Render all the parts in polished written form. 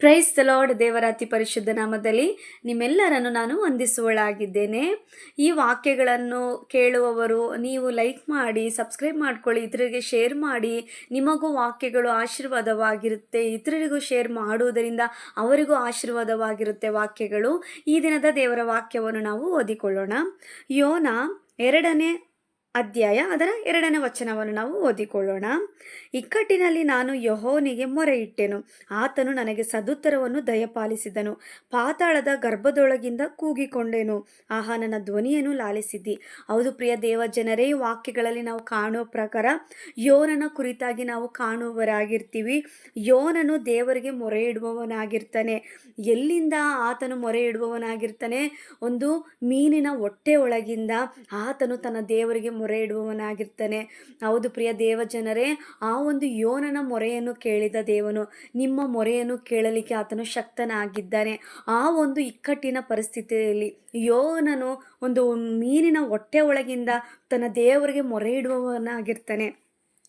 Praise the lord. ದೇವರ ಅತಿ ಪರಿಶುದ್ಧ ನಾಮದಲ್ಲಿ ನಿಮ್ಮೆಲ್ಲರನ್ನು ನಾನು ವಂದಿಸುವಳಾಗಿದ್ದೇನೆ. ಈ ವಾಕ್ಯಗಳನ್ನು ಕೇಳುವವರು ನೀವು ಲೈಕ್ ಮಾಡಿ, ಸಬ್ಸ್ಕ್ರೈಬ್ ಮಾಡ್ಕೊಳ್ಳಿ, ಇತರರಿಗೆ ಶೇರ್ ಮಾಡಿ. ನಿಮಗೂ ವಾಕ್ಯಗಳು ಆಶೀರ್ವಾದವಾಗಿರುತ್ತೆ. ಇತರರಿಗೂ ಶೇರ್ ಮಾಡುವುದರಿಂದ ಅವರಿಗೂ ಆಶೀರ್ವಾದವಾಗಿರುತ್ತೆ ವಾಕ್ಯಗಳು. ಈ ದಿನದ ದೇವರ ವಾಕ್ಯವನ್ನು ನಾವು ಓದಿಕೊಳ್ಳೋಣ. ಯೋನ 2ನೇ ಅಧ್ಯಾಯ ಅದರ 2ನೇ ವಚನವನ್ನು ನಾವು ಓದಿಕೊಳ್ಳೋಣ. ಇಕ್ಕಟ್ಟಿನಲ್ಲಿ ನಾನು ಯೆಹೋವನಿಗೆ ಮೊರೆ ಇಟ್ಟೆನು, ಆತನು ನನಗೆ ಸದುತ್ತರವನ್ನು ದಯಪಾಲಿಸಿದನು. ಪಾತಾಳದ ಗರ್ಭದೊಳಗಿಂದ ಕೂಗಿಕೊಂಡೆನು, ಆಹಾ, ನನ್ನ ಧ್ವನಿಯನ್ನು ಲಾಲಿಸಿದ್ದಿ. ಹೌದು ಪ್ರಿಯ ದೇವ ಜನರೇ, ಈ ವಾಕ್ಯಗಳಲ್ಲಿ ನಾವು ಕಾಣುವ ಪ್ರಕಾರ ಯೋನನ ಕುರಿತಾಗಿ ನಾವು ಕಾಣುವವರಾಗಿರ್ತೀವಿ. ಯೋನನು ದೇವರಿಗೆ ಮೊರೆ ಇಡುವವನಾಗಿರ್ತಾನೆ. ಎಲ್ಲಿಂದ ಆತನು ಮೊರೆ ಇಡುವವನಾಗಿರ್ತಾನೆ? ಒಂದು ಮೀನಿನ ಹೊಟ್ಟೆ ಒಳಗಿಂದ ಆತನು ತನ್ನ ದೇವರಿಗೆ ಮೊರೆ ಇಡುವವನಾಗಿರ್ತಾನೆ. ಹೌದು ಪ್ರಿಯ ದೇವ ಜನರೇ, ಆ ಒಂದು ಯೋನನ ಮೊರೆಯನ್ನು ಕೇಳಿದ ದೇವನು ನಿಮ್ಮ ಮೊರೆಯನ್ನು ಕೇಳಲಿಕ್ಕೆ ಆತನು ಶಕ್ತನಾಗಿದ್ದಾನೆ. ಆ ಒಂದು ಇಕ್ಕಟ್ಟಿನ ಪರಿಸ್ಥಿತಿಯಲ್ಲಿ ಯೋನನು ಒಂದು ಮೀನಿನ ಹೊಟ್ಟೆ ಒಳಗಿಂದ ತನ್ನ ದೇವರಿಗೆ ಮೊರೆ ಇಡುವವನಾಗಿರ್ತಾನೆ.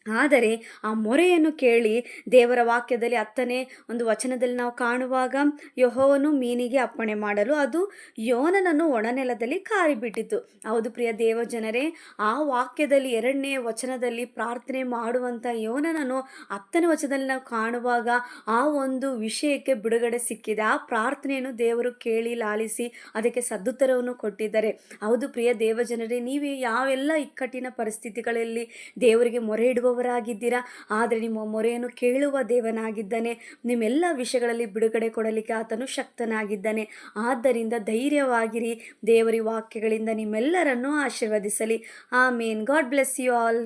ಆದರೆ ಆ ಮೊರೆಯನ್ನು ಕೇಳಿ ದೇವರ ವಾಕ್ಯದಲ್ಲಿ 10ನೇ ಒಂದು ವಚನದಲ್ಲಿ ನಾವು ಕಾಣುವಾಗ, ಯೆಹೋವನು ಮೀನಿಗೆ ಅಪ್ಪಣೆ ಮಾಡಲು ಅದು ಯೋನನನ್ನು ಒಣನೆಲದಲ್ಲಿ ಕಾರಿಬಿಟ್ಟಿತು. ಹೌದು ಪ್ರಿಯ ದೇವ ಜನರೇ, ಆ ವಾಕ್ಯದಲ್ಲಿ 2ನೇ ವಚನದಲ್ಲಿ ಪ್ರಾರ್ಥನೆ ಮಾಡುವಂಥ ಯೋನನನ್ನು 10ನೇ ವಚನದಲ್ಲಿ ನಾವು ಕಾಣುವಾಗ ಆ ಒಂದು ವಿಷಯಕ್ಕೆ ಬಿಡುಗಡೆ ಸಿಕ್ಕಿದೆ. ಆ ಪ್ರಾರ್ಥನೆಯನ್ನು ದೇವರು ಕೇಳಿ ಲಾಲಿಸಿ ಅದಕ್ಕೆ ಸದುತ್ತರವನ್ನು ಕೊಟ್ಟಿದ್ದಾರೆ. ಹೌದು ಪ್ರಿಯ ದೇವ ಜನರೇ, ನೀವು ಯಾವೆಲ್ಲ ಇಕ್ಕಟ್ಟಿನ ಪರಿಸ್ಥಿತಿಗಳಲ್ಲಿ ದೇವರಿಗೆ ಮೊರೆ ಇಡುವವರಾಗಿದ್ದೀರಾ, ಆದರೆ ನಿಮ್ಮ ಮೊರೆಯನ್ನು ಕೇಳುವ ದೇವನಾಗಿದ್ದಾನೆ. ನಿಮ್ಮೆಲ್ಲ ವಿಷಯಗಳಲ್ಲಿ ಬಿಡುಗಡೆ ಕೊಡಲಿಕ್ಕೆ ಆತನು ಶಕ್ತನಾಗಿದ್ದಾನೆ. ಆದ್ದರಿಂದ ಧೈರ್ಯವಾಗಿರಿ. ದೇವರ ವಾಕ್ಯಗಳಿಂದ ನಿಮ್ಮೆಲ್ಲರನ್ನೂ ಆಶೀರ್ವದಿಸಲಿ. Amen. God bless you all.